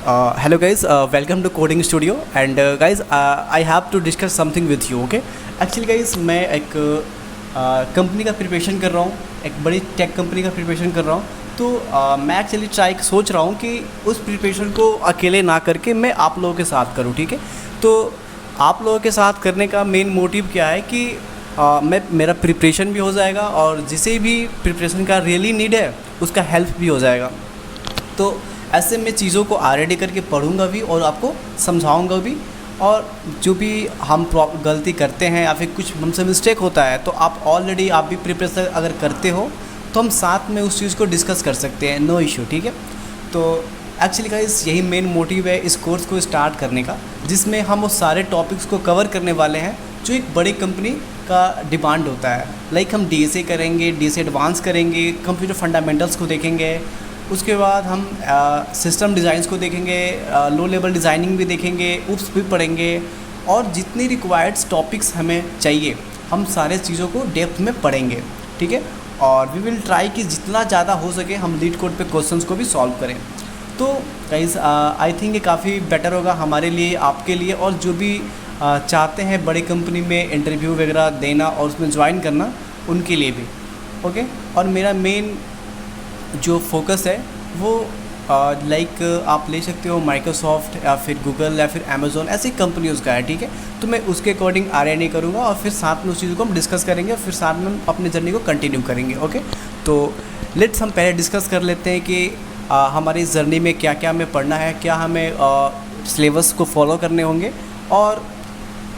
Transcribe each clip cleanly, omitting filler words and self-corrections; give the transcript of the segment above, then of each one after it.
Hello guys, welcome to Coding Studio and guys, I have to discuss something with you, okay? Actually guys, मैं एक company का preparation कर रहा हूँ, एक बड़ी टेक कंपनी का प्रिपरेशन कर रहा हूँ। तो मैं एक्चुअली सोच रहा हूँ कि उस प्रिपरेशन को अकेले ना करके मैं आप लोगों के साथ करूँ, ठीक है? तो आप लोगों के साथ करने का मेन मोटिव क्या है कि मेरा प्रिपरेशन भी हो जाएगा और जिसे भी प्रिपरेशन का रियली नीड है उसका हेल्प भी हो जाएगा। तो ऐसे मैं चीज़ों को आर करके पढ़ूंगा भी और आपको समझाऊंगा भी, और जो भी हम गलती करते हैं या फिर कुछ हमसे मिस्टेक होता है तो आप भी प्रिपरेशन अगर करते हो तो हम साथ में उस चीज़ को डिस्कस कर सकते हैं, नो इशू, ठीक है? तो एक्चुअली गाइस यही मेन मोटिव है इस कोर्स को स्टार्ट करने का, जिसमें हम उस सारे टॉपिक्स को कवर करने वाले हैं जो एक बड़ी कंपनी का डिमांड होता है। लाइक हम डीएसए करेंगे, डीएसए एडवांस करेंगे, कंप्यूटर फंडामेंटल्स को देखेंगे, उसके बाद हम सिस्टम डिज़ाइंस को देखेंगे, लो लेवल डिज़ाइनिंग भी देखेंगे, उप्स भी पढ़ेंगे, और जितनी रिक्वायर्ड टॉपिक्स हमें चाहिए हम सारे चीज़ों को डेप्थ में पढ़ेंगे, ठीक है? और वी विल ट्राई कि जितना ज़्यादा हो सके हम लीड कोड पे क्वेश्चंस को भी सॉल्व करें। तो गाइस आई थिंक ये काफ़ी बेटर होगा हमारे लिए, आपके लिए, और जो भी चाहते हैं बड़ी कंपनी में इंटरव्यू वगैरह देना और उसमें ज्वाइन करना उनके लिए भी, ओके? और मेरा मेन जो फोकस है वो लाइक आप ले सकते हो माइक्रोसॉफ्ट या फिर गूगल या फिर अमेज़ोन, ऐसी कंपनीज़ का है, ठीक है? तो मैं उसके अकॉर्डिंग R&D करूँगा और फिर साथ में उस चीज़ को हम डिस्कस करेंगे, फिर साथ में हम अपने जर्नी को कंटिन्यू करेंगे, ओके? तो लेट्स हम पहले डिस्कस कर लेते हैं कि हमारी जर्नी में क्या क्या हमें पढ़ना है, क्या हमें सिलेबस को फॉलो करने होंगे, और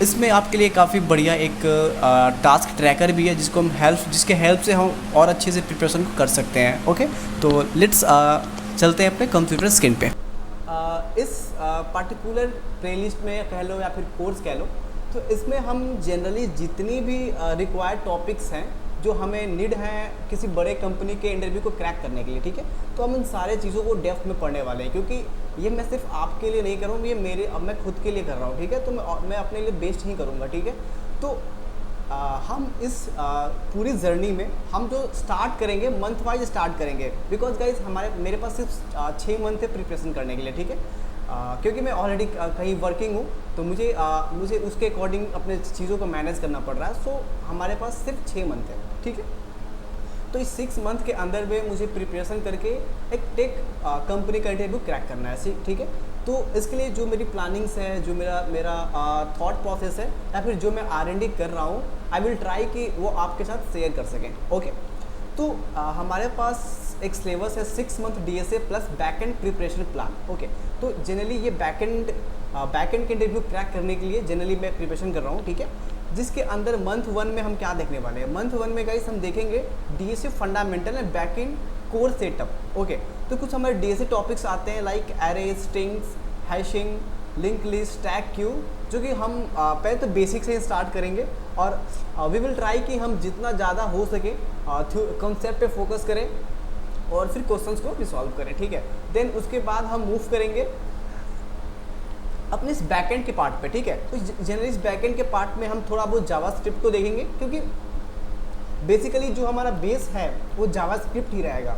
इसमें आपके लिए काफ़ी बढ़िया एक टास्क ट्रैकर भी है जिसके हेल्प से हम और अच्छे से प्रिपरेशन को कर सकते हैं, ओके? तो लेट्स चलते हैं अपने कंप्यूटर स्क्रीन पे। इस पार्टिकुलर प्लेलिस्ट में कह लो या फिर कोर्स कह लो, तो इसमें हम जनरली जितनी भी रिक्वायर्ड टॉपिक्स हैं जो हमें नीड है किसी बड़े कंपनी के इंटरव्यू को क्रैक करने के लिए, ठीक है? तो हम उन सारे चीज़ों को डेप्थ में पढ़ने वाले हैं, क्योंकि ये मैं सिर्फ आपके लिए नहीं कर रहा हूँ, ये मैं खुद के लिए कर रहा हूँ, ठीक है? तो मैं अपने लिए बेस्ट ही करूँगा, ठीक है? तो हम इस पूरी जर्नी में हम जो स्टार्ट करेंगे मंथ वाइज स्टार्ट करेंगे, बिकॉज गाइज मेरे पास सिर्फ 6 मंथ है प्रिपरेशन करने के लिए, ठीक है? क्योंकि मैं ऑलरेडी कहीं वर्किंग हूँ, तो मुझे उसके अकॉर्डिंग अपने चीज़ों को मैनेज करना पड़ रहा है। सो हमारे पास सिर्फ 6 मंथ है, ठीक है? तो इस 6 मंथ के अंदर में मुझे प्रिपरेशन करके एक टेक कंपनी का इंटरव्यू क्रैक करना है, ठीक है? तो इसके लिए जो मेरी प्लानिंग्स है, जो मेरा थॉट प्रोसेस है, या फिर जो मैं R&D कर रहा हूँ, आई विल ट्राई कि वो आपके साथ शेयर कर सकें, ओके? तो हमारे पास एक सिलेबस है 6 month DSA plus backend preparation plan, okay? तो जनरली ये बैकएंड के इंटरव्यू क्रैक करने के लिए जनरली मैं प्रिपरेशन कर रहा हूँ, ठीक है? जिसके अंदर मंथ 1 में हम क्या देखने वाले हैं? मंथ 1 में गाइस हम देखेंगे DSA fundamental and backend core setup, okay? तो कुछ हमारे डीएसए टॉपिक्स आते हैं like array, strings, hashing, link list, tag Q, जो कि हम पहले तो बेसिक से स्टार्ट करेंगे, और वी विल ट्राई कि हम जितना ज़्यादा हो सके कॉन्सेप्ट पे फोकस करें और फिर क्वेश्चंस को भी सॉल्व करें, ठीक है? देन उसके बाद हम मूव करेंगे अपने इस बैकएंड के पार्ट पे, ठीक है? तो जनरली इस बैकएंड के पार्ट में हम थोड़ा बहुत जावास्क्रिप्ट को देखेंगे, क्योंकि बेसिकली जो हमारा बेस है वो जावास्क्रिप्ट ही रहेगा।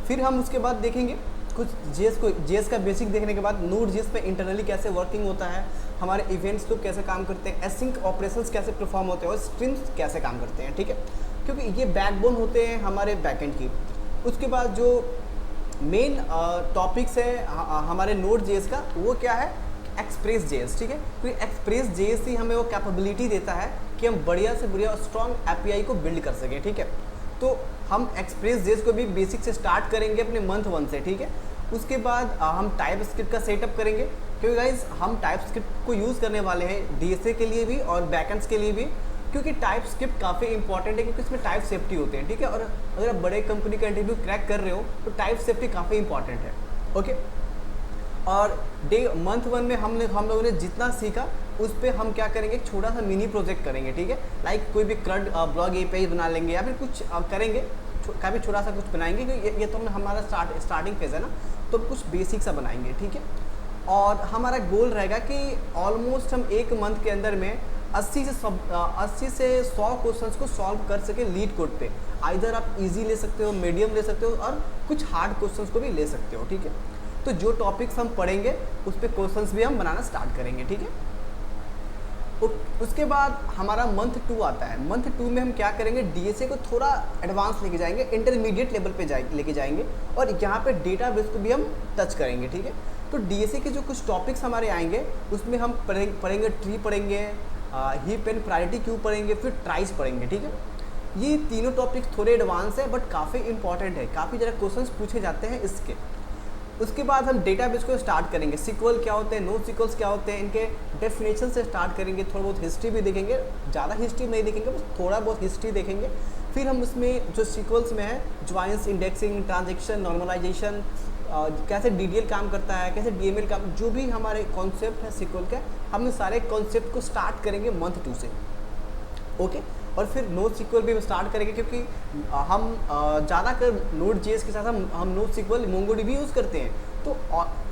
फिर हम उसके बाद देखेंगे कुछ जेएस का बेसिक देखने के बाद नोड जेएस पे इंटरनली कैसे वर्किंग होता है, हमारे इवेंट्स लोग कैसे काम करते हैं, एसिंक ऑपरेशंस कैसे परफॉर्म होते हैं, और स्ट्रिंग्स कैसे काम करते हैं, ठीक है? क्योंकि ये बैकबोन होते हैं हमारे बैकएंड की। उसके बाद जो मेन टॉपिक्स है हमारे नोड जेएस का, वो क्या है? एक्सप्रेस जेएस, ठीक है? क्योंकि एक्सप्रेस जेएस ही हमें वो कैपेबिलिटी देता है कि हम बढ़िया से बढ़िया स्ट्रॉन्ग एपीआई को बिल्ड कर सकें, ठीक है? तो हम एक्सप्रेस जेएस को भी बेसिक से स्टार्ट करेंगे अपने मंथ 1 से, ठीक है? उसके बाद हम टाइप स्क्रिप्ट का सेटअप करेंगे, क्योंकि गाइज हम टाइप स्क्रिप्ट को यूज़ करने वाले हैं डीएसए के लिए भी और बैकएंड्स के लिए भी, क्योंकि टाइप स्क्रिप्ट काफ़ी इंपॉर्टेंट है, क्योंकि इसमें टाइप सेफ्टी होते हैं, ठीक है? और अगर आप बड़े कंपनी का इंटरव्यू क्रैक कर रहे हो तो टाइप सेफ्टी काफ़ी इंपॉर्टेंट है, ओके? और मंथ 1 में हम लोगों ने जितना सीखा उस पर हम क्या करेंगे, एक छोटा सा मिनी प्रोजेक्ट करेंगे, ठीक है? लाइक कोई भी क्रड ब्लॉग एपीआई बना लेंगे या फिर कुछ करेंगे, काफ़ी छोटा सा कुछ बनाएंगे, क्योंकि ये तो हमारा स्टार्टिंग फेज है ना, तो कुछ बेसिक सा बनाएंगे, ठीक है? और हमारा गोल रहेगा कि ऑलमोस्ट हम 1 मंथ के अंदर में 80 से 100 क्वेश्चंस को सॉल्व कर सके लीड कोड पे। आइदर आप इजी ले सकते हो, मीडियम ले सकते हो और कुछ हार्ड क्वेश्चंस को भी ले सकते हो, ठीक है। तो जो टॉपिक्स हम पढ़ेंगे उस पर क्वेश्चंस भी हम बनाना स्टार्ट करेंगे, ठीक है। उसके बाद हमारा मंथ 2 आता है। मंथ 2 में हम क्या करेंगे, डीएसए को थोड़ा एडवांस लेके जाएंगे, इंटरमीडिएट लेवल पे लेके जाएंगे और यहाँ पे डेटाबेस को भी हम टच करेंगे, ठीक है। तो डीएसए के जो कुछ टॉपिक्स हमारे आएंगे उसमें हम पढ़ेंगे ट्री पढ़ेंगे, हीप एंड प्रायोरिटी क्यू पढ़ेंगे, फिर ट्राइस पढ़ेंगे, ठीक है। ये तीनों टॉपिक्स थोड़े एडवांस है बट काफ़ी इंपॉर्टेंट है, काफ़ी ज़्यादा क्वेश्चंस पूछे जाते हैं इसके। उसके बाद हम डेटाबेस को स्टार्ट करेंगे, सीक्वल क्या होते हैं, नो सीक्वल्स क्या होते हैं, इनके डेफिनेशन से स्टार्ट करेंगे, थोड़ा बहुत हिस्ट्री भी देखेंगे, ज़्यादा हिस्ट्री नहीं देखेंगे, बस थोड़ा बहुत हिस्ट्री देखेंगे। फिर हम उसमें जो सीक्वल्स में है, ज्वाइंस, इंडेक्सिंग, ट्रांजेक्शन, नॉर्मलाइजेशन, कैसे डीडीएल काम करता है, कैसे डीएमएल काम, जो भी हमारे कॉन्सेप्ट है सीक्वल के, हम सारे कॉन्सेप्ट को स्टार्ट करेंगे मंथ 2 से, ओके। और फिर नोट सीक्वल भी स्टार्ट करेंगे क्योंकि हम ज़्यादातर नोट जेएस के साथ हम नोट सीक्वल मोंगोडीबी यूज़ करते हैं, तो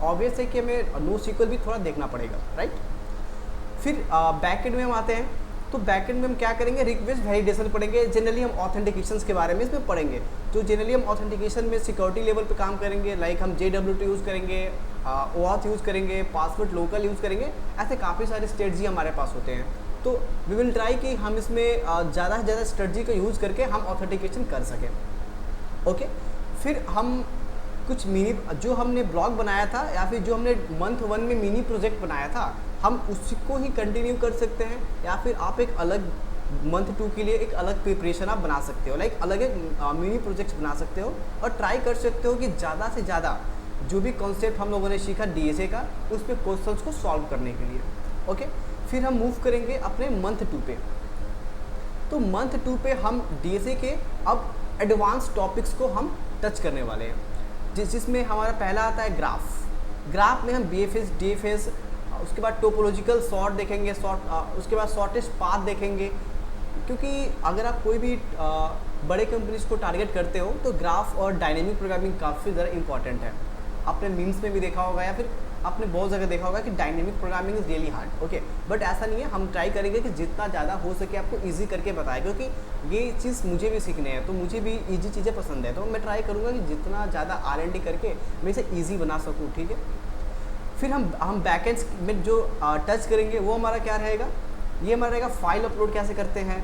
ऑब्वियस है कि हमें नोट सीक्वल भी थोड़ा देखना पड़ेगा, राइट। फिर बैकएंड में हम आते हैं। तो बैकएंड में हम क्या करेंगे, रिक्वेस्ट वैलिडेशन पढ़ेंगे। जनरली हम ऑथेंटिकेशन के बारे में इसमें पढ़ेंगे। तो जनरली हम ऑथेंटिकेशन में सिक्योरिटी लेवल पे काम करेंगे, लाइक हम JWT यूज़ करेंगे, OAuth यूज़ करेंगे, पासवर्ड लोकल यूज़ करेंगे, ऐसे काफ़ी सारे स्ट्रेटजी हमारे पास होते हैं। तो वी विल ट्राई कि हम इसमें ज़्यादा से ज़्यादा स्ट्रेटजी का यूज़ करके हम ऑथेंटिकेशन कर सकें, ओके। फिर हम कुछ मिनी जो हमने ब्लॉग बनाया था या फिर जो हमने मंथ 1 में मिनी प्रोजेक्ट बनाया था, हम उसको ही कंटिन्यू कर सकते हैं, या फिर आप एक अलग मंथ 2 के लिए एक अलग प्रिपरेशन आप बना सकते हो, लाइक अलग एक मिनी प्रोजेक्ट बना सकते हो और ट्राई कर सकते हो कि ज़्यादा से ज़्यादा जो भी कॉन्सेप्ट हम लोगों ने सीखा डीएसए का, उस पर क्वेश्चंस को सॉल्व करने के लिए, ओके। फिर हम मूव करेंगे अपने मंथ 2 पे। तो मंथ 2 पे हम डीएसए के अब एडवांस टॉपिक्स को हम टच करने वाले हैं, जिसमें हमारा पहला आता है ग्राफ में हम बीएफएस, डीएफएस, उसके बाद टोपोलॉजिकल सॉर्ट देखेंगे, उसके बाद शॉर्टेस्ट पाथ देखेंगे। क्योंकि अगर आप कोई भी बड़े कंपनीज को टारगेट करते हो तो ग्राफ और डायनेमिक प्रोग्रामिंग काफ़ी ज़्यादा इंपॉर्टेंट है। आपने मीम्स में भी देखा होगा या फिर आपने बहुत जगह देखा होगा कि dynamic programming is really hard, okay. But ऐसा नहीं है, हम ट्राई करेंगे कि जितना ज़्यादा हो सके आपको ईजी करके बताएं, क्योंकि ये चीज़ मुझे भी सीखने हैं, तो मुझे भी ईजी चीज़ें पसंद है, तो मैं ट्राई करूँगा कि जितना ज़्यादा R&D करके मैं इसे ईजी बना सकूँ, ठीक है। फिर हम बैकएंड्स में जो टच करेंगे वो हमारा क्या रहेगा, ये हमारा रहेगा फाइल अपलोड कैसे करते हैं,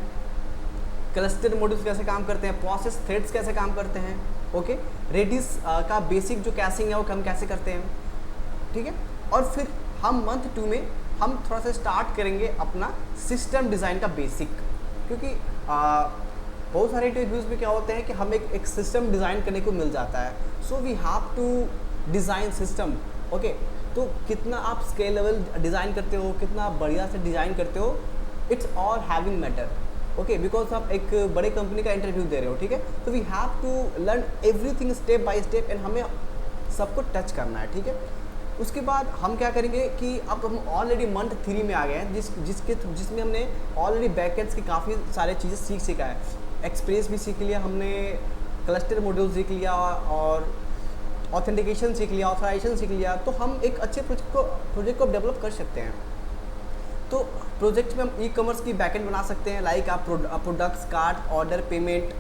क्लस्टर मॉड्यूल्स कैसे काम करते हैं, प्रोसेस थ्रेड्स कैसे काम करते हैं, ओके। रेडिस का बेसिक जो कैशिंग है वो हम कैसे करते हैं, ठीक है। और फिर हम मंथ 2 में हम थोड़ा सा स्टार्ट करेंगे अपना सिस्टम डिज़ाइन का बेसिक, क्योंकि बहुत सारे इंटरव्यूज़ में क्या होते हैं कि हमें एक सिस्टम डिज़ाइन करने को मिल जाता है, so we have to design system, okay. तो कितना आप स्केलेबल डिज़ाइन करते हो, कितना आप बढ़िया से डिज़ाइन करते हो, it's all having matter, okay, because आप एक बड़े कंपनी का इंटरव्यू दे रहे हो, ठीक है। तो we have to learn everything step by step and हमें सबको टच करना है, ठीक है। उसके बाद हम क्या करेंगे कि अब हम ऑलरेडी मंथ 3 में आ गए हैं, जिसमें हमने ऑलरेडी बैकएंड्स की काफ़ी सारे चीज़ें सीखा है। एक्सप्रेस भी सीख लिया हमने, क्लस्टर मॉड्यूल सीख लिया और ऑथेंटिकेशन सीख लिया, ऑथराइजेशन सीख लिया, तो हम एक अच्छे प्रोजेक्ट को डेवलप कर सकते हैं। तो प्रोजेक्ट में हम ई-कॉमर्स की बैकएंड बना सकते हैं, लाइक आप प्रोडक्ट्स, कार्ट, ऑर्डर, पेमेंट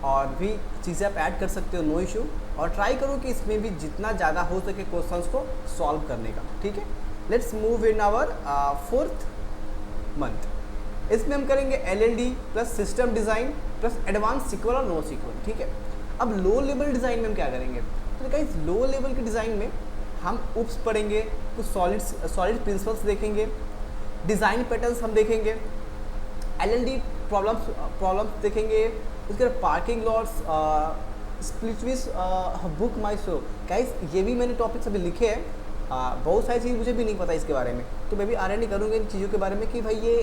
और भी चीज़ें आप ऐड कर सकते हो, नो इशू। और ट्राई करो कि इसमें भी जितना ज़्यादा हो सके क्वेश्चंस को सॉल्व करने का, ठीक है। Let's move in our 4th month. इसमें हम करेंगे LLD plus system design plus advance SQL और नो सीक्वल, ठीक है। अब लो लेवल डिज़ाइन में हम क्या करेंगे, तो गाइस लो लेवल के डिज़ाइन में हम उप्स पढ़ेंगे, कुछ सॉलिड प्रिंसिपल्स देखेंगे, डिज़ाइन पैटर्न्स हम देखेंगे, LLD प्रॉब्लम्स देखेंगे, उसके बाद पार्किंग लॉट्स, स्प्लिटविस, बुक माई शो। गाइस ये भी मैंने टॉपिक्स अभी लिखे हैं, बहुत सारी चीज़ मुझे भी नहीं पता इसके बारे में, तो मैं भी R&D करूँगा इन चीज़ों के बारे में कि भाई ये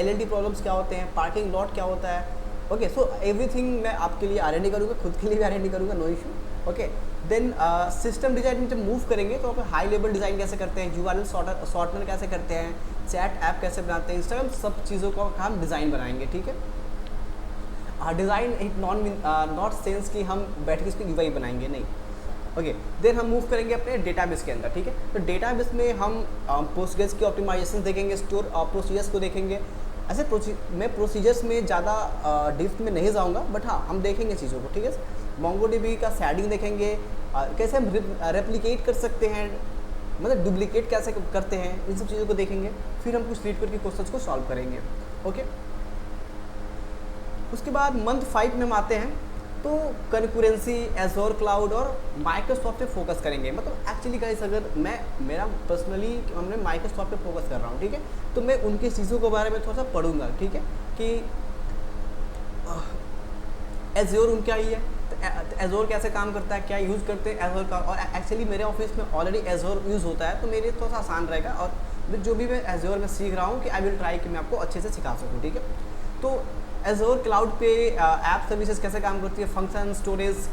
LLD प्रॉब्लम्स क्या होते हैं, पार्किंग लॉट क्या होता है, ओके। सो एवरीथिंग मैं आपके लिए R&D करूँगा, खुद के लिए भी R&D करूँगा, no issue, okay. Then system design में जब मूव करेंगे तो आप हाई लेवल डिज़ाइन कैसे करते हैं, URL सॉर्टनर कैसे करते हैं, चैट ऐप कैसे बनाते हैं, इंस्टाग्राम, सब चीज़ों का हम डिज़ाइन बनाएंगे, ठीक है। डिज़ाइन एक नॉट सेंस कि हम बैठ के इसको UI बनाएंगे, नहीं, ओके। देन हम मूव करेंगे अपने डेटाबेस के अंदर, ठीक है। तो डेटाबेस में हम पोस्टग्रेस की ऑप्टिमाइजेशन देखेंगे, स्टोर प्रोसीजर्स को देखेंगे, ऐसे मैं प्रोसीजर्स में ज़्यादा डिप्थ में नहीं जाऊँगा, बट हाँ हम देखेंगे चीज़ों को, ठीक है। मोंगोडीबी का शेडिंग देखेंगे, कैसे हम रेप्लिकेट कर सकते हैं, मतलब डुप्लीकेट कैसे करते हैं, इन सब चीज़ों को देखेंगे। फिर हम कुछ लीड करके क्वेश्चन को सॉल्व करेंगे, ओके। उसके बाद मंथ 5 में हम आते हैं, तो कंकरेंसी, एज़ोर क्लाउड और माइक्रोसॉफ्ट पे फोकस करेंगे। मतलब एक्चुअली गाइस अगर मेरा पर्सनली हमने माइक्रोसॉफ्ट पे फोकस कर रहा हूँ, ठीक है, तो मैं उनकी चीज़ों के बारे में थोड़ा सा पढ़ूंगा, ठीक है, कि एज़ोर उनका ही है, तो एज़ोर कैसे काम करता है, क्या यूज़ करते हैं एज़ोर का। और एक्चुअली मेरे ऑफिस में ऑलरेडी एज़ोर यूज़ होता है, तो मेरे थोड़ा सा आसान रहेगा। और जो भी मैं एज़ोर में सीख रहा हूँ कि आई विल ट्राई कि मैं आपको अच्छे से सिखा सकूँ, ठीक है। तो एज़ोर क्लाउड पे ऐप सर्विसेज कैसे काम करती है, function, storage,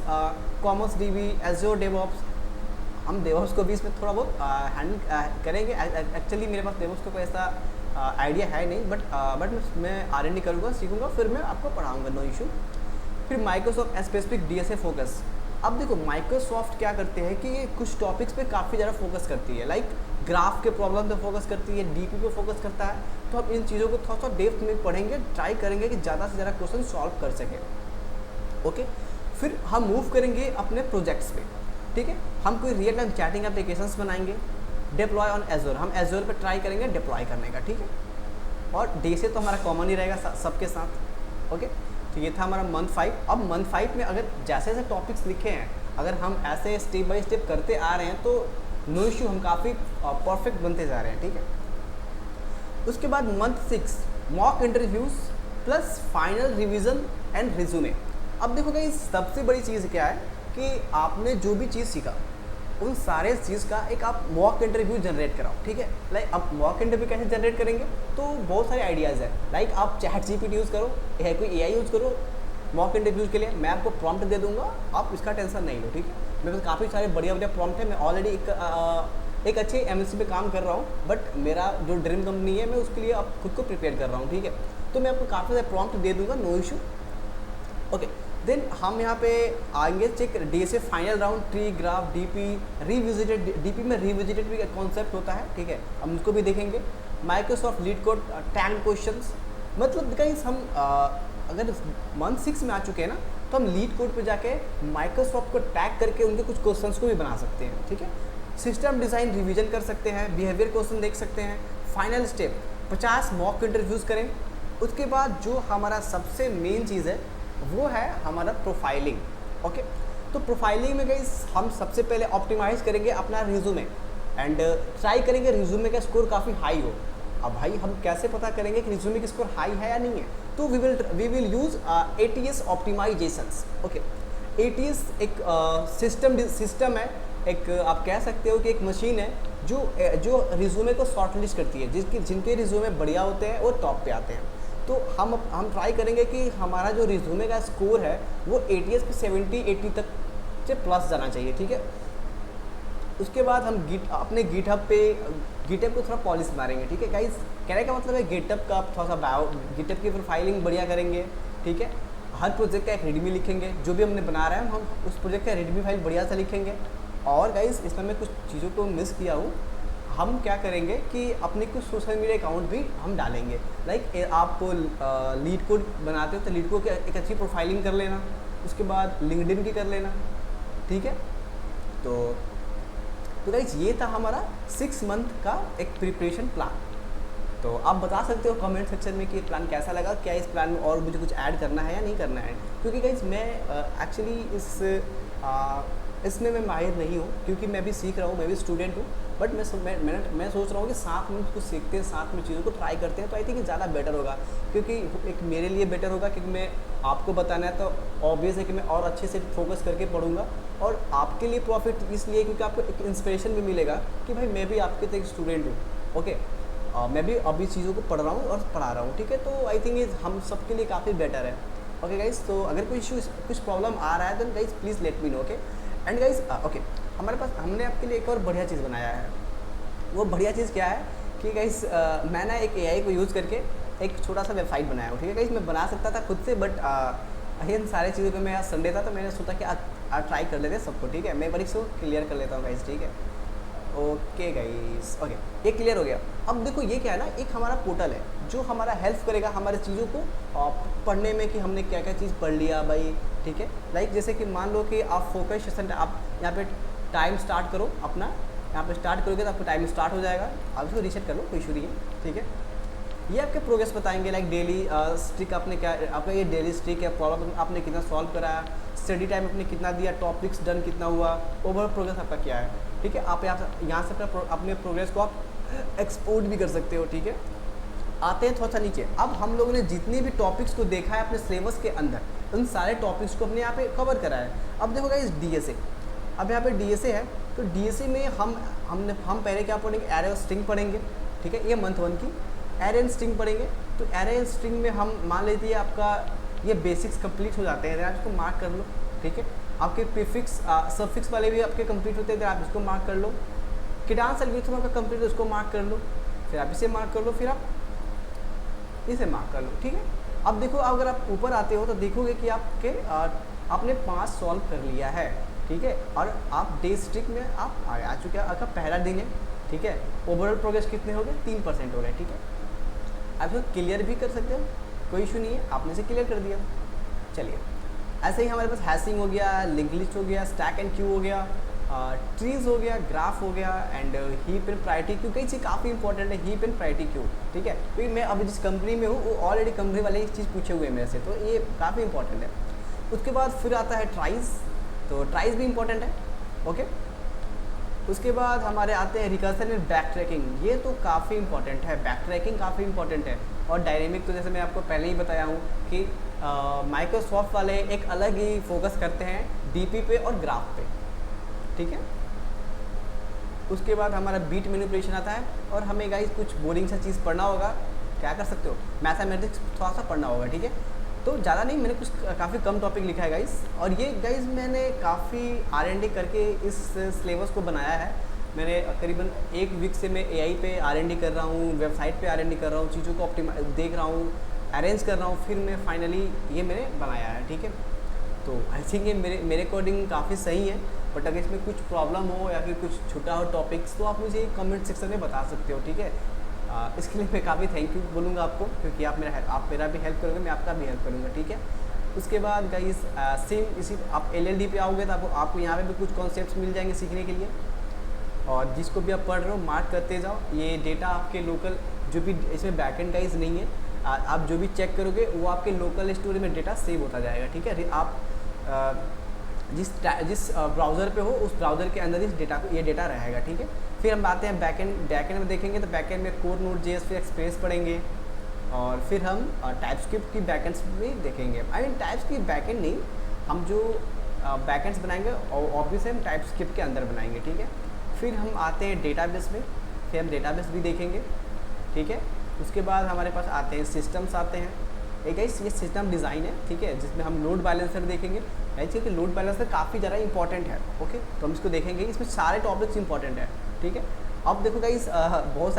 Cosmos DB, Azure DevOps. हम डेवऑप्स को भी इसमें थोड़ा बहुत हैंडल करेंगे। एक्चुअली मेरे पास डेवऑप्स का कोई ऐसा आइडिया है नहीं, बट मैं R&D करूँगा, सीखूँगा, फिर मैं आपको पढ़ाऊँगा, नो इशू। फिर माइक्रोसॉफ्ट स्पेसिफिक DSA फोकस। अब देखो माइक्रोसॉफ्ट क्या करते हैं कि ये कुछ टॉपिक्स पे काफ़ी ज़्यादा फोकस करती है, लाइक ग्राफ के प्रॉब्लम पे फोकस करती है, DP पे फोकस करता है। तो हम इन चीज़ों को थोड़ा सा डेप्थ में पढ़ेंगे, ट्राई करेंगे कि ज़्यादा से ज़्यादा क्वेश्चन सॉल्व कर सकें, ओके। फिर हम मूव करेंगे अपने प्रोजेक्ट्स पे, ठीक है। हम कोई रियल टाइम चैटिंग एप्लीकेशंस बनाएंगे, डिप्लॉय ऑन एज़ोर, हम एज़ोर पे ट्राई करेंगे डिप्लॉय करने का, ठीक है। और DSA तो हमारा कॉमन ही रहेगा सबके साथ, ओके। तो ये था हमारा मंथ 5। अब मंथ 5 में अगर जैसे जैसे टॉपिक्स लिखे हैं, अगर हम ऐसे स्टेप बाय स्टेप करते आ रहे हैं, तो नो इशू, हम काफ़ी परफेक्ट बनते जा रहे हैं, ठीक है। उसके बाद month 6 mock interviews plus final revision and resume. अब देखो गाइस सबसे बड़ी चीज़ क्या है कि आपने जो भी चीज़ सीखा उन सारे चीज़ का एक आप मॉक इंटरव्यू जनरेट कराओ, ठीक है। लाइक आप मॉक इंटरव्यू कैसे जनरेट करेंगे, तो बहुत सारे आइडियाज़ हैं। लाइक आप ChatGPT यूज़ करो या कोई AI यूज़ करो मॉक इंटरव्यूज़ के लिए। मैं आपको प्रॉम्प्ट दे दूंगा, आप इसका टेंशन नहीं लो, ठीक है। मेरे पास काफ़ी सारे बढ़िया बढ़िया प्रॉम्प्ट है। मैं ऑलरेडी एक अच्छे MNC पे काम कर रहा हूँ, बट मेरा जो ड्रीम कंपनी है मैं उसके लिए अब खुद को प्रिपेयर कर रहा हूँ, ठीक है। तो मैं आपको काफ़ी सारे प्रॉम्प्ट दे दूँगा, नो इशू, ओके। देन हम यहाँ पे आएंगे check DSA final round, tree graph, DP revisited. DP में रिविजिटेड भी एक कॉन्सेप्ट होता है, ठीक है, हम उसको भी देखेंगे। Microsoft leet code tag questions. मतलब गाइस हम अगर मंथ 6 में आ चुके हैं ना, तो हम लीड कोड पे जाके माइक्रोसॉफ्ट को टैग करके उनके कुछ क्वेश्चंस को भी बना सकते हैं, ठीक है। सिस्टम डिज़ाइन रिवीजन कर सकते हैं, बिहेवियर क्वेश्चन देख सकते हैं। फाइनल स्टेप 50 मॉक इंटरव्यूज़ करें। उसके बाद जो हमारा सबसे मेन चीज़ है वो है हमारा प्रोफाइलिंग, ओके। तो प्रोफाइलिंग में गाइस हम सबसे पहले ऑप्टिमाइज़ करेंगे अपना रिज्यूमे एंड ट्राई करेंगे रिज्यूमे का स्कोर काफ़ी हाई हो। अब भाई हम कैसे पता करेंगे कि रिज्यूमे की स्कोर हाई है या नहीं है, तो we will use ATS optimisations, okay. ATS एक सिस्टम है, एक आप कह सकते हो कि एक मशीन है जो रिज्यूमे को शॉर्टलिस्ट करती है, जिनके रिज्यूमे बढ़िया होते हैं वो टॉप पे आते हैं। तो हम ट्राई करेंगे कि हमारा जो रिज्यूमे का स्कोर है वो ATS पे 70-80 तक से प्लस जाना चाहिए, ठीक है। उसके बाद हम अपने गिटहब को थोड़ा पॉलिश मारेंगे, ठीक है गाइस। कहने का मतलब है गिटहब का थोड़ा सा गिटहब की प्रोफाइलिंग बढ़िया करेंगे, ठीक है। हर प्रोजेक्ट का एक रीडमी लिखेंगे, जो भी हमने बना रहे हैं हम उस प्रोजेक्ट का रीडमी फाइल बढ़िया से लिखेंगे। और गाइस इसमें मैं कुछ चीज़ों को मिस किया हूँ, हम क्या करेंगे कि अपने कुछ सोशल मीडिया अकाउंट भी हम डालेंगे। लाइक आप लीड कोड बनाते हो तो लीड कोड की एक अच्छी प्रोफाइलिंग कर लेना, उसके बाद लिंक्डइन की कर लेना, ठीक है। तो गाइस ये था हमारा 6 मंथ का एक प्रिपरेशन प्लान। तो आप बता सकते हो कमेंट सेक्शन में कि ये प्लान कैसा लगा, क्या इस प्लान में और मुझे कुछ ऐड करना है या नहीं करना है। क्योंकि गाइस मैं एक्चुअली इसमें मैं माहिर नहीं हूँ, क्योंकि मैं भी सीख रहा हूँ, मैं भी स्टूडेंट हूँ। बट मैं सोच रहा हूँ कि साथ में कुछ सीखते हैं, साथ में चीज़ों को ट्राई करते हैं, तो आई थिंक ज़्यादा बेटर होगा। क्योंकि एक मेरे लिए बेटर होगा, क्योंकि मैं आपको बताना है तो ऑब्वियस है कि मैं और अच्छे से फोकस करके पढ़ूंगा। और आपके लिए प्रॉफिट इसलिए क्योंकि आपको एक इंस्पिरेशन भी मिलेगा कि भाई मैं भी आपके तरह एक स्टूडेंट हूँ, ओके। मैं भी अभी चीज़ों को पढ़ रहा हूँ और पढ़ा रहा हूँ, ठीक है। तो आई थिंक ये हम सबके लिए काफ़ी बेटर है, ओके गाइस। तो अगर कोई इशू कुछ प्रॉब्लम आ रहा है तो guys please let me know, okay. And guys okay, हमारे पास हमने आपके लिए एक और बढ़िया चीज़ बनाया है। वो बढ़िया चीज़ क्या है कि गाइस मैंने एक AI को यूज़ करके एक छोटा सा वेबसाइट बनाया हो, ठीक है गाइस। मैं बना सकता था खुद से, बट इन सारे चीज़ों पे मैं आज संडे था तो मैंने सोचा कि आज ट्राई कर लेते हैं सबको, ठीक है। मैं एक बार इसको क्लियर कर लेता हूँ गाइस, ठीक है। ओके गाइस, ओके, ये क्लियर हो गया। अब देखो ये क्या है ना, एक हमारा पोर्टल है जो हमारा हेल्प करेगा हमारे चीज़ों को पढ़ने में कि हमने क्या क्या चीज़ पढ़ लिया भाई, ठीक है। लाइक जैसे कि मान लो कि आप फोकस सेशन, आप यहाँ पे टाइम स्टार्ट करो अपना, यहाँ पे स्टार्ट करोगे तो आपका टाइम स्टार्ट हो जाएगा। आप इसको रीसेट कर लो, कोई इशू नहीं है, ठीक है। ये आपके प्रोग्रेस बताएंगे, लाइक डेली स्ट्रिक आपने क्या, आपका ये डेली स्ट्रिक है, प्रॉब्लम आपने कितना सॉल्व कराया, स्टडी टाइम आपने कितना दिया, टॉपिक्स डन कितना हुआ, ओवरऑल प्रोग्रेस आपका क्या है, ठीक है। आप यहाँ से अपने प्रोग्रेस को आप एक्सपोर्ट भी कर सकते हो, ठीक है। आते हैं थोड़ा सा नीचे। अब हम लोगों ने जितने भी टॉपिक्स को देखा है अपने सिलेबस के अंदर, उन सारे टॉपिक्स को अपने यहाँ पे कवर करा है। अब देखो गाइस DSA, अब यहाँ पे DSA है, तो DSA में हम पहले क्या पढ़ेंगे, एरे और स्ट्रिंग पढ़ेंगे, ठीक है। ये मंथ 1 की एरे एंड स्ट्रिंग पढ़ेंगे। तो एरे एंड स्ट्रिंग में हम मान लेते हैं आपका ये बेसिक्स कंप्लीट हो जाते हैं, आप इसको मार्क कर लो, ठीक है। आपके प्रीफिक्स सफिक्स वाले भी आपके कंप्लीट होते हैं, आप इसको मार्क कर लो। किडांस एल्गोरिथम आपका कंप्लीट है, उसको मार्क कर लो, फिर आप इसे मार्क कर लो, फिर आप इसे मार्क कर लो, ठीक है। अब देखो अगर आप ऊपर आते हो तो देखोगे कि आपने 5 सॉल्व कर लिया है, ठीक है। और आप डे स्ट्रिक में आप आ चुके हैं, आपका पहला दिन है, ठीक है। ओवरऑल प्रोग्रेस कितने हो गए, 3% हो रहे हैं, ठीक है। आप इसको क्लियर भी कर सकते हो, कोई इशू नहीं है, आपने इसे क्लियर कर दिया। चलिए, ऐसे ही हमारे पास हैशिंग हो गया, लिंक लिस्ट हो गया, स्टैक एंड क्यू हो गया, ट्रीज हो गया, ग्राफ हो गया, and heap and priority queue. कई चीज़ काफ़ी इंपॉर्टेंट है, हीप एंड प्रायोरिटी क्यू, ठीक है। क्योंकि मैं अभी जिस कंपनी में हूँ वो ऑलरेडी कंपनी वाले एक चीज़ पूछे हुए हैं मेरे से, तो ये काफ़ी इंपॉर्टेंट है। उसके बाद फिर आता है ट्राइज, तो ट्राइज भी इंपॉर्टेंट है, ओके। उसके बाद हमारे आते हैं रिकर्सन एंड बैक ट्रैकिंग, ये तो काफ़ी इंपॉर्टेंट है, बैक ट्रैकिंग काफ़ी इंपॉर्टेंट है। और डायनेमिक तो जैसे मैं आपको पहले ही बताया हूँ कि माइक्रोसॉफ्ट वाले एक अलग ही फोकस करते हैं डीपी पे और ग्राफ पे, ठीक है। उसके बाद हमारा बीट मैनिपुलेशन आता है, और हमें गाइस कुछ बोरिंग सा चीज़ पढ़ना होगा, क्या कर सकते हो, मैथमेटिक्स थोड़ा सा पढ़ना होगा, ठीक है। तो ज़्यादा नहीं, मैंने कुछ काफ़ी कम टॉपिक लिखा है गाइस, और ये गाइस मैंने काफ़ी R&D करके इस सिलेबस को बनाया है। मैंने करीबन 1 वीक से मैं AI पे R&D कर रहा हूँ, वेबसाइट पे R&D कर रहा हूँ, चीज़ों को देख रहा हूँ, अरेंज कर रहा हूँ, फिर मैं फाइनली ये मैंने बनाया है, ठीक है। तो आई थिंक ये मेरे अकॉर्डिंग काफ़ी सही है, बट अगर इसमें कुछ प्रॉब्लम हो या फिर कुछ छूटा हो टॉपिक्स, तो आप मुझे कमेंट सेक्शन में बता सकते हो, ठीक है। इसके लिए मैं काफ़ी थैंक यू बोलूँगा आपको, क्योंकि आप मेरा भी हेल्प करोगे, मैं आपका भी हेल्प करूँगा, ठीक है। उसके बाद गाइस सेम इसी आप LLD पे आओगे तो आपको यहाँ पे भी कुछ कॉन्सेप्ट्स मिल जाएंगे सीखने के लिए, और जिसको भी आप पढ़ रहे हो मार्क करते जाओ। ये डेटा आपके लोकल, जो भी इसमें बैकएंड गाइस नहीं है, आप जो भी चेक करोगे वो आपके लोकल स्टोरेज में डेटा सेव होता जाएगा, ठीक है। आप जिस ब्राउज़र पे हो उस ब्राउज़र के अंदर ये डेटा रहेगा, ठीक है। फिर हम आते हैं बैकएंड में देखेंगे, तो बैकएंड में कोर नोड.js फिर एक्सप्रेस पढ़ेंगे, और फिर हम टाइपस्क्रिप्ट की बैकएंड्स भी देखेंगे। आई मीन टाइपस्क्रिप्ट बैकएंड नहीं, हम जो बैकएंड्स बनाएंगे ऑब्वियसली हम टाइपस्क्रिप्ट के अंदर बनाएंगे, ठीक है। फिर हम आते हैं डेटाबेस में, फिर हम डेटाबेस भी देखेंगे, ठीक है। उसके बाद हमारे पास आते हैं सिस्टम्स आते हैं, एक ये सिस्टम डिज़ाइन है, ठीक है, जिसमें हम लोड बैलेंसर देखेंगे। ऐसे कि लोड बैलेंसर काफ़ी ज़्यादा इंपॉर्टेंट है, ओके, तो हम इसको देखेंगे, इसमें सारे टॉपिक्स इंपॉर्टेंट है, ठीक है। अब देखो गाइस, बहुत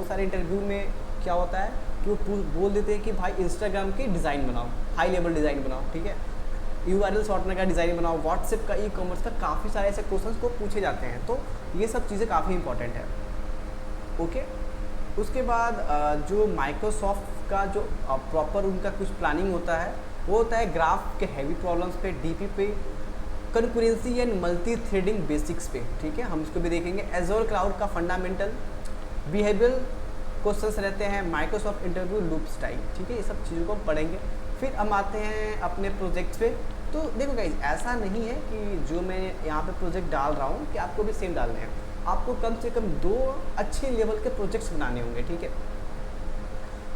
सारे इंटरव्यू में क्या होता है कि वो बोल देते हैं कि भाई इंस्टाग्राम की डिज़ाइन बनाओ, हाई लेवल डिज़ाइन बनाओ, ठीक है, URL शॉर्टनर का डिज़ाइन बनाओ, व्हाट्सएप का, ई-कॉमर्स का, काफ़ी सारे ऐसे क्वेश्चंस को पूछे जाते हैं, तो ये सब चीज़ें काफ़ी इंपॉर्टेंट है, ओके। उसके बाद जो माइक्रोसॉफ्ट का जो प्रॉपर उनका कुछ प्लानिंग होता है, वो होता है ग्राफ के हैवी प्रॉब्लम्स पे, डीपी पे, concurrency and multi threading basics पे, ठीक है, हम इसको भी देखेंगे। एज़ोर क्लाउड का फंडामेंटल, बिहेवियरल क्वेश्चंस रहते हैं, माइक्रोसॉफ्ट इंटरव्यू लूप स्टाइल, ठीक है, ये सब चीज़ों को पढ़ेंगे। फिर हम आते हैं अपने प्रोजेक्ट्स पे। तो देखो गाइस, ऐसा नहीं है कि जो मैं यहाँ पे प्रोजेक्ट डाल रहा हूँ कि आपको भी सेम डालने हैं, आपको कम से कम 2 अच्छे लेवल के प्रोजेक्ट्स बनाने होंगे, ठीक है।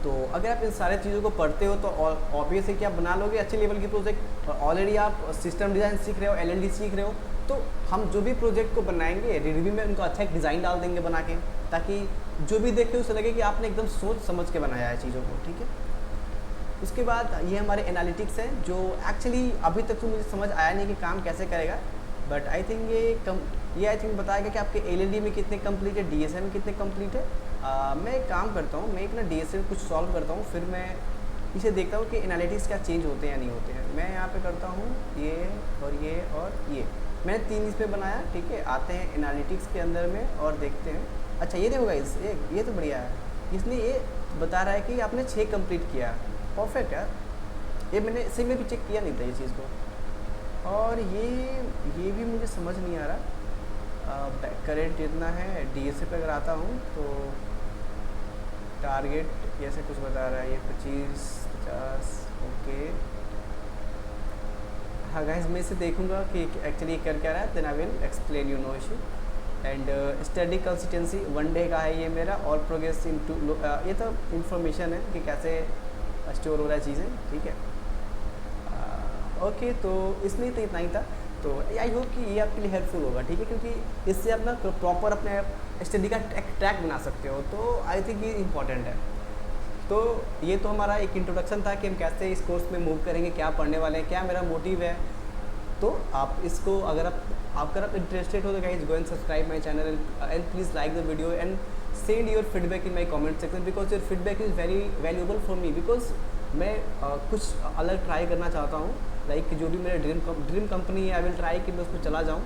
तो अगर आप इन सारे चीज़ों को पढ़ते हो तो ऑब्वियस है कि आप बना लोगे अच्छे लेवल की प्रोजेक्ट, और ऑलरेडी आप सिस्टम डिज़ाइन सीख रहे हो, LLD सीख रहे हो, तो हम जो भी प्रोजेक्ट को बनाएंगे रिव्यू में उनको अच्छा एक डिज़ाइन डाल देंगे बना के, ताकि जो भी देखे उसे लगे कि आपने एकदम सोच समझ के बनाया है चीज़ों को, ठीक है। उसके बाद ये हमारे एनालिटिक्स हैं, जो एक्चुअली अभी तक तो मुझे समझ आया नहीं कि काम कैसे करेगा, बट आई थिंक ये आई थिंक बताएगा कि आपके LLD में कितने कंप्लीट है, DSA में कितने कंप्लीट है। मैं एक काम करता हूँ, मैं एक ना DSA में कुछ सॉल्व करता हूँ, फिर मैं इसे देखता हूँ कि एनालिटिक्स क्या चेंज होते हैं या नहीं होते हैं। मैं यहाँ पे करता हूँ ये और ये और ये, मैंने 3 इस पे बनाया, ठीक है। आते हैं एनालिटिक्स के अंदर में और देखते हैं। अच्छा ये देखो गाइस, ये तो बढ़िया है, इसने ये बता रहा है कि आपने 6 कंप्लीट किया। परफेक्ट यार, ये मैंने सही में भी चेक किया नहीं था ये चीज़ को। और ये भी मुझे समझ नहीं आ रहा। करेंट इतना है, डीएसए पे अगर आता हूँ तो टारगेट ऐसे कुछ बता रहा है, ये 25-50। ओके हाँ गाइस, मैं इसे देखूंगा कि एक्चुअली कर क्या रहा है, then I will explain you, no issue. And study consistency 1 day का है ये मेरा, और प्रोग्रेस इन 2, ये तो इन्फॉर्मेशन है कि कैसे स्टोर हो रहा है चीज़ें, ठीक है। ओके तो इसमें तो इतना ही था। तो आई होप कि ये आपके लिए हेल्पफुल होगा, ठीक है, क्योंकि इससे अपना प्रॉपर अपने स्टडी का ट्रैक बना सकते हो। तो आई थिंक ये इंपॉर्टेंट है। तो ये तो हमारा एक इंट्रोडक्शन था कि हम कैसे इस कोर्स में मूव करेंगे, क्या पढ़ने वाले हैं, क्या मेरा मोटिव है। तो आप इसको अगर आप इंटरेस्टेड हो तो guys go and subscribe my channel and please like the video and send your feedback in my comment section, because your feedback is very valuable for me. Because मैं कुछ अलग ट्राई करना चाहता हूँ, लाइक जो भी मेरे ड्रीम कंपनी है, आई विल ट्राई कि मैं उसमें चला जाऊँ।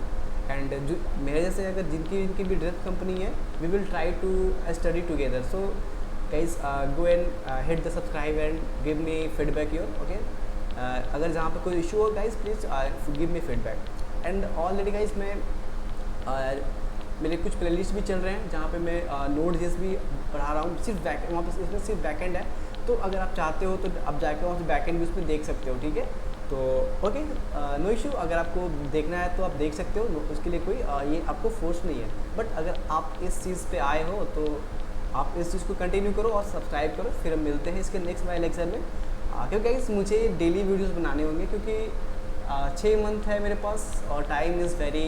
एंड जो मेरे जैसे अगर जिनकी भी ड्रीम कंपनी है, we will try to study together. So guys go and hit the subscribe and give me feedback here, okay। अगर जहाँ पे कोई इशू हो guys please give me feedback. And already guys मैं मेरे कुछ प्लेलिस्ट भी चल रहे हैं जहाँ पे मैं नोड.js भी पढ़ा रहा हूँ, सिर्फ वहाँ पे इसमें सिर्फ बैकएंड है। तो अगर आप चाहते हो तो आप जाके वहाँ से बैकएंड भी उसमें देख सकते हो, ठीक है। तो ओके नो इशू, अगर आपको देखना है तो आप देख सकते हो, उसके लिए कोई ये आपको फोर्स नहीं है। बट अगर आप इस चीज़ पे आए हो तो आप इस चीज़ को कंटिन्यू करो और सब्सक्राइब करो। फिर हम मिलते हैं इसके नेक्स्ट वाले लेक्चर में, क्योंकि गाइस मुझे डेली वीडियोस बनाने होंगे, क्योंकि 6 मंथ है मेरे पास और टाइम इज़ वेरी